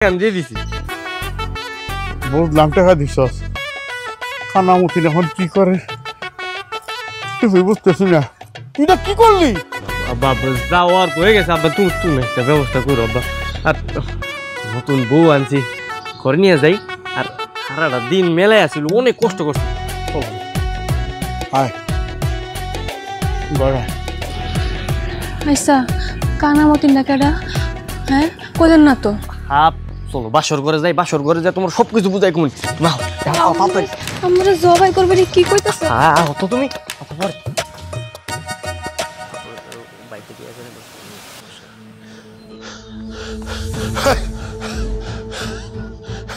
দিয়ে দিছি। বুঝলাম টাকা দিছস, কানামুখী এখন কি করে তুই বুঝতেছি না। তুই না কি করলি? আব্বা যাওয়ার হয়ে গেছে আব্বা, তুমি একটা ব্যবস্থা করো আব্বা। আর নতুন বউ আনছি, ঘরে নিয়ে যাই। আর সারাটা দিন মেলায় আসছিল, অনেক কষ্ট করছি। আয় গড়ায় আচ্ছা কানামতিন ডাকাটা হ্যাঁ কইলেন না তো? হাপ চলো বাসর ঘরে যাই, বাসর ঘরে যাই তোমার সবকিছু বুঝাই কোন না। আমরা জবাই করবে কি কইতাছ? হ্যাঁ তো তুমি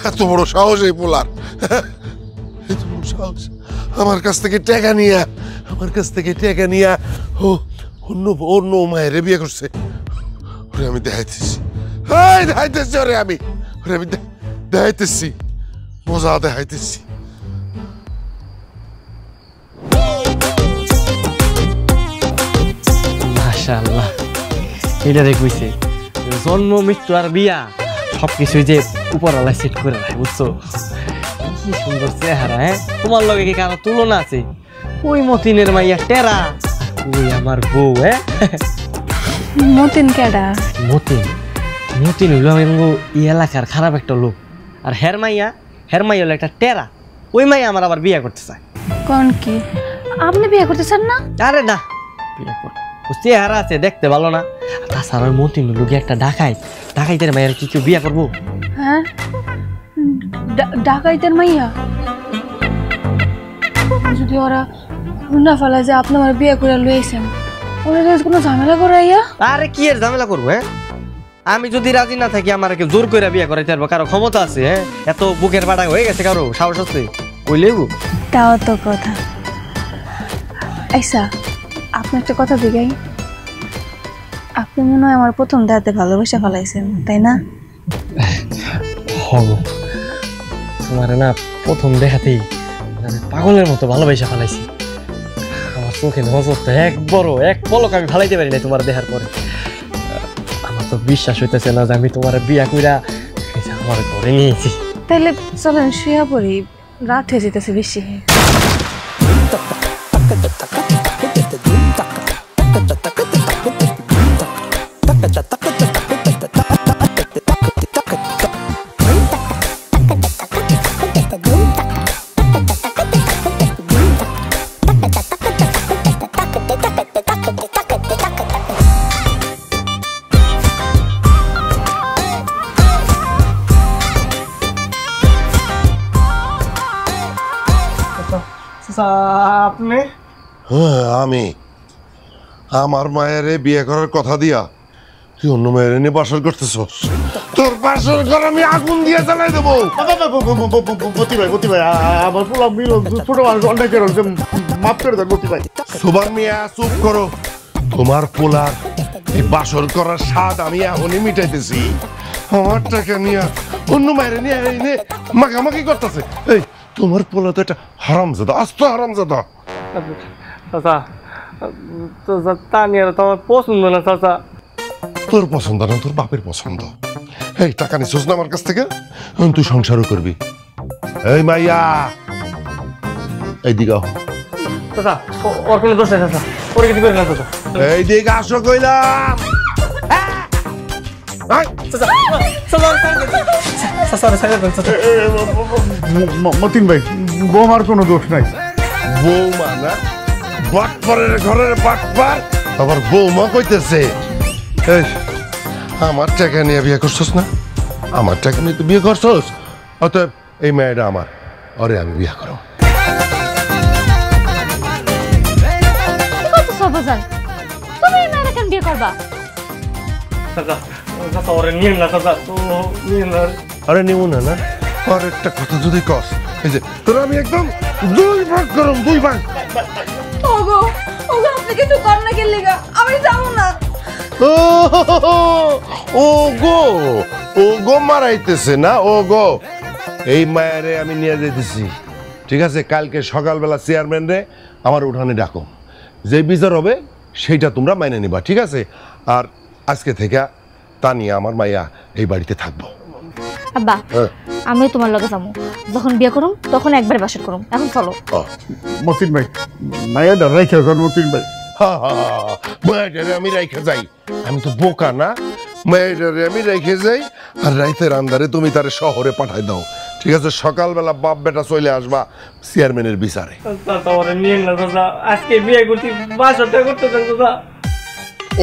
এত বড় সাহস এই পোলার, এত বড় সাহস আমার কাছ থেকে টাকা নিয়া ও অন্য মায়ের বিয়ে করছে। ওরে আমি দেখাইতেছি ওরে আমি দেখাইতেছি, মজা দেখাইতেছি। মাশাআল্লাহ, এটা দেখইছে জন্ম মৃত্যু আর বিয়া সবকিছু যে উপরওয়ালা সেট করে রাখে, বুঝছো? কি সুন্দর চেহারা। হ্যাঁ তোমার লগে কি কারো তুলনা আছে? ওই মতিনের মাইয়া টেরা, ওই আমার বউ। হ্যাঁ মতিন কেডা? মতিন হইল এই এলাকার খারাপ একটা লোক। আর হের মাইয়া হলো একটা টেরা। ওই মাইয়া আমার আবার বিয়ে করতে চায়। কোন কি আপনি বিয়ে করতে চান না? আরে না, বিয়ে কর, চেহারা আছে, দেখতে ভালো না। তাছাড়া ওই মতিন হইল একটা ডাকাইতের মাইয়ার কি কেউ বিয়ে করবো? হ্যাঁ ডাকাইতের মাইয়া? যদি ওরা না ফেলা যে আপনি আমার বিয়ে করে লইছেন, ওরা কোনো ঝামেলা করাইয়া? আরে কি এর ঝামেলা করবো? হ্যাঁ আমি যদি রাজি না থাকি আমার কেউ জোর করে বিয়ে করাইতে পারবো? কারো ক্ষমতা আছে? হ্যাঁ এত বুকের পাটা হয়ে গেছে, কারো সাহস আছে? কইলেও তাও তো কথা। আচ্ছা আপনি একটা কথা জিগাই, আপনি মনে হয় আমার প্রথম দেখাতে ভালোবাসা ফেলাইছেন, তাই না? হব, তোমার না প্রথম দেখাতেই আমি পাগলের মতো ভালোবাসা ফেলাইছি। আমার চোখে নজরটা এক পলক আমি ফালাইতে পারি না তোমার দেখার পরে। আমার তো বিশ্বাস হইতেছে না যে আমি তোমার বিয়া কইরা আমার ঘরে নিয়েছি। তাহলে চলেন শুয়া পড়ি, রাত হয়ে যেতেছে বেশি। আপনি? হ্যাঁ আমি। আমার মায়ের বিয়ে করার কথা দিয়া তুই অন্য মায়ের নিয়ে বাসর করতেছস। তোর বাসর ঘর আমি আগুন দিয়ে জ্বালাই দেবো। মতি ভাই আমার পোলা মিলন ছোট মানুষ অনেক মাফ করে দেন মতি ভাই। সুবান মিয়া চুপ করো। তোমার পোলার এই বাসর করার স্বাদ আমি এখনই মিটাইতেছি। আমার টাকা নিয়ে অন্য মায়ের নিয়ে এনে মাখামাখি করতেছে। এই তোমার পোলা তো একটা হারামজাদা, আস্ত হারামজাদা। চাচা তা নিয়ে তোমার পছন্দ না চাচা। তোর পছন্দ না, তোর বাপের পছন্দ। এই টাকা নিছিস না আমার কাছ থেকে, তুই সংসারও করবি। এই মাইয়া এইদিকে আহ। চাচা ওর কোনো দোষ নাই চাচা, ওর কিছু করে না চাচা। এইদিকে আসো কইলাম। মতিন ভাই বৌমার কোনো দোষ নাই। বৌমা না, বাটপারের ঘরের বাটপার আবার বৌমা কইতেছে। এই আমার টাকা নিয়ে বিয়ে করছস না? আমার টাকা নিয়ে তুই বিয়ে করছস, অতএব এই মেয়েটা আমার, আরে আমি বিয়ে করো। তুমি এই মেয়েরা কেন বিয়ে করবা? চাচা চাচা ওরে নিয়ে না চাচা, তো নিয়ে না। আরে নিব না না, আর একটা কথা যদি কস, এই যে তোর আমি একদম 2 ভাগ করম, 2 ভাগ। ওগো আপনি কিছু কর না গেলে আমি যাবো না। ও গো মারাইতেছে না, ও গো। এই মায়েরে আমি নিয়ে যাইতেছি, ঠিক আছে? কালকে সকালবেলা চেয়ারম্যান রে আমার উঠানে ডাকো, যে বিচার হবে সেইটা তোমরা মাইনে নিবা, ঠিক আছে? আর আজকে থেকে তা নিয়ে আমার মাইয়া এই বাড়িতে থাকবো। আব্বা হ্যাঁ। আমিও তোমার লগে যাবো, যখন বিয়ে করুম তখন একবার বাসর করুম, এখন চলো। মতিন ভাই মায়েরা রেখে এখন মতিন ভাই মায়েরারে আমি রেখে যাই? আমি তো বোকা না? মায়েরারে আমি রেখে যাই আর রাইতের আন্ধারে তুমি তারে শহরে পাঠাই দাও, ঠিক আছে? সকালবেলা বাপ বেটা চলে আসবা চেয়ারম্যানের বিচারে। আজকে বিয়ে করছি, বাসরটা করতে দেন দাদা।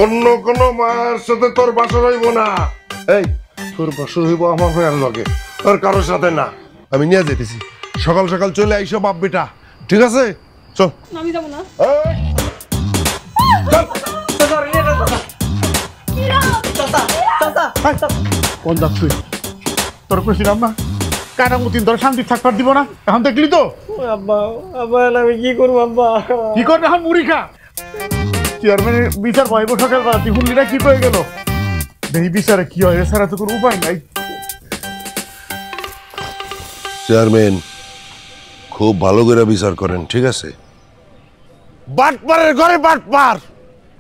অন্য কোনো মার সাথে তোর বাসর হইব না। এই তোর বাসর হইব আমার মায়ের লগে, তোর কারোর সাথে না। আমি নিয়ে যেতেছি, সকাল সকাল চলে আইসো বাপ বেটা, ঠিক আছে? চল। আমি যাবো না। এই, চল। কোন দাস তুই? তোর কইছিলাম না কানা মতিন তোর শান্তি থাকবার দিব না, এখন দেখলি তো আব্বা আব্বা আমি কি করবো আব্বা? কি করবে এখন মুড়ি খা। চেয়ারম্যানের বিচার পাইব সকালবেলা, তুই হুল্লিটা কি হয়ে গেল? এই বিচারে কি হয় এছাড়া তো কোনো উপায় নাই। চেয়ারম্যান খুব ভালো করে বিচার করেন, ঠিক আছে? বাটপারের ঘরে বাটপার,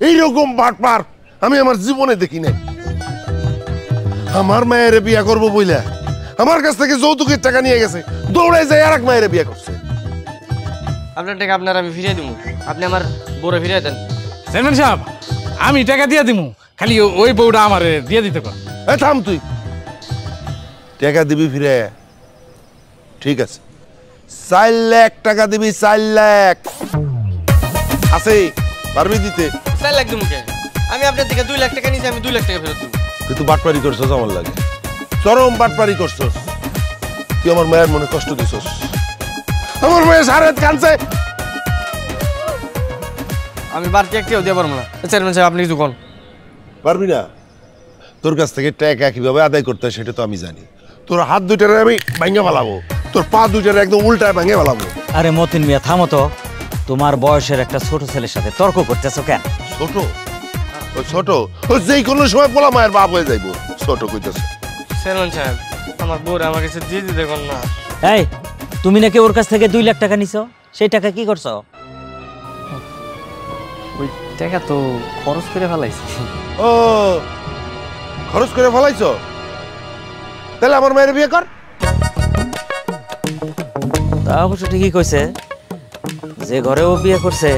এইরকম বাটপার আমি আমার জীবনে দেখি নাই। আমার মায়ের বিয়া করবো বইলা আমার কাছ থেকে যৌতুকের টাকা নিয়ে গেছে, দৌড়ে যায় আর এক মায়ের বিয়া করছে। আপনার টাকা আপনার আমি ফিরিয়ে দিব, আপনি আমার বউরে ফিরিয়ে দেন। চেয়ারম্যান সাহেব আমি টাকা দিয়ে দিমু, খালি ওই বউটা আমার দিয়ে দিতে কর। এ থাম তুই, টাকা দিবি ফিরে? ঠিক আছে, 4 লাখ টাকা দিবি, 4 লাখ আছে, পারবি দিতে? 4 লাখ দিব কে? আমি আপনার থেকে 2 লাখ টাকা নিয়েছি, আমি 2 লাখ টাকা ফেরত দিব। তুই তো বাটপারি করছস, আমার লাগে চরম বাটপারি করছস। তুই আমার মায়ের মনে কষ্ট দিছস, আমার মায়ের সারা রাত কাঁদছে। আমি বাড়তি একটিও দিয়ে পারবো না। চেয়ারম্যান সাহেব আপনি কিছু কোন? পারবি না? তোর কাছ থেকে টাকা কিভাবে আদায় করতে হয় সেটা তো আমি জানি। তোর হাত দুইটারে আমি ভাঙে ফেলাবো, তোর পা দুইটারে একদম উল্টায় ভাঙে ফেলাবো। আরে মতিন মিয়া থামো তো, তোমার বয়সের একটা ছোট ছেলের সাথে তর্ক করতেছো কেন? ছোট? ও ছোট? ও যেই কোনো সময় বলা মায়ের বাপ হয়ে যাইবো, ছোট কইতেছে। চেয়ারম্যান সাহেব আমার বউরে আমার কাছে দিয়ে দিতে কোন না। এই তুমি নাকি ওর কাছ থেকে 2 লাখ টাকা নিছো, সেই টাকা কি করছো? ওই টাকা তো খরচ করে ফেলাইছি। ও খরচ করে ফেলাইছ? তাহলে আমার মায়ের বিয়ে কর। তা অবশ্য ঠিকই কইছে, যে ঘরে ও বিয়ে করছে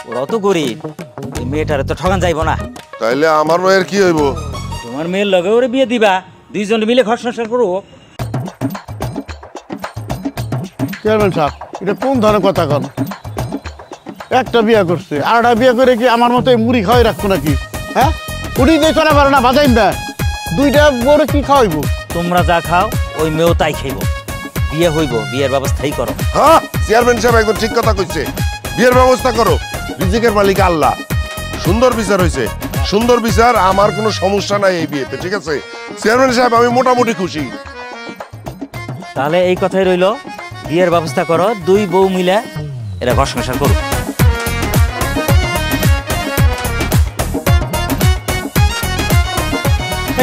ওরা তো গরিব, এই মেয়েটারে তো ঠগান যাইব না। তাইলে আমার মায়ের কি হইব? তোমার মেয়ের লগে ওরে বিয়ে দিবা, 2 জন মিলে ঘর সংসার করবো। চেয়ারম্যান সাহেব এটা কোন ধরনের কথা কন? একটা বিয়ে করছে আর একটা বিয়ে করে কি আমার মতো মুড়ি খাওয়াই রাখবো নাকি? হ্যাঁ উড়ি দিয়ে চলে পারো না, বাজাইন না, দুইটা বড় কি খাওয়াইবো? তোমরা যা খাও ওই মেয়েও তাই খাইব। বিয়ে হইব, বিয়ের ব্যবস্থাই করো। হ্যাঁ চেয়ারম্যান সাহেব একদম ঠিক কথা কইছে, বিয়ের ব্যবস্থা করো। রিজিকের মালিক আল্লাহ। সুন্দর বিচার হয়েছে, সুন্দর বিচার, আমার কোনো সমস্যা নাই এই বিয়েতে, ঠিক আছে? চেয়ারম্যান সাহেব আমি মোটামুটি খুশি। তাহলে এই কথাই রইলো, বিয়ের ব্যবস্থা করো, 2 বউ মিলে এরা ঘর সংসার করো।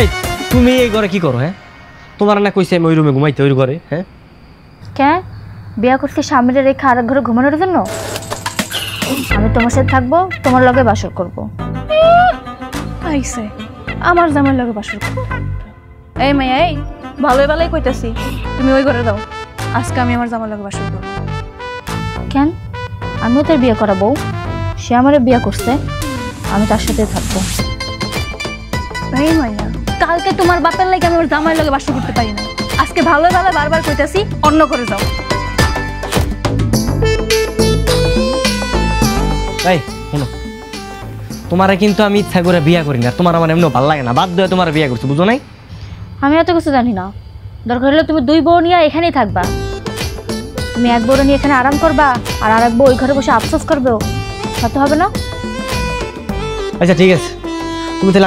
এই তুমি এই ঘরে কি করো? হ্যাঁ তোমার না কইছে আমি ওই রুমে ঘুমাইতে, ওই ঘরে। হ্যাঁ কেন বিয়ে করছি স্বামীরে রেখে আরেক ঘরে ঘুমানোর জন্য? আমি তোমার সাথে থাকবো, তোমার লগে বাসর করব। আইসে আমার জামাই লগে বাসর করব। এই মাইয়া এই ভালোই ভালোই কইতাছি, তুমি ওই ঘরে দাও, আজকে আমি আমার জামাই লগে বাসর করব। কেন আমিও তার বিয়ে করাবো, সে আমারে বিয়ে করছে, আমি তার সাথে থাকবো। এই মাইয়া কালকে তোমার বাপের লাগে আমি ওর জামাই লগে বাসর করতে পারি না, আজকে ভালোই ভালো বারবার কইতাছি অন্য করে যাও। এই শোনো, তোমারে কিন্তু আমি ইচ্ছা করে বিয়া করি না, তোমার আমার এমনি ভালো লাগে না, বাধ্য হয়ে তোমার বিয়া করছি, বুঝো নাই? আমি এত কিছু জানি না, দরকার হলে তুমি 2 বউ নিয়ে এখানেই থাকবা। তুমি এক বউ নিয়ে এখানে আরাম করবা আর আরেক বউ ওই ঘরে বসে আফসোস করবে, হতে হবে না? আচ্ছা ঠিক আছে, তুমি তাহলে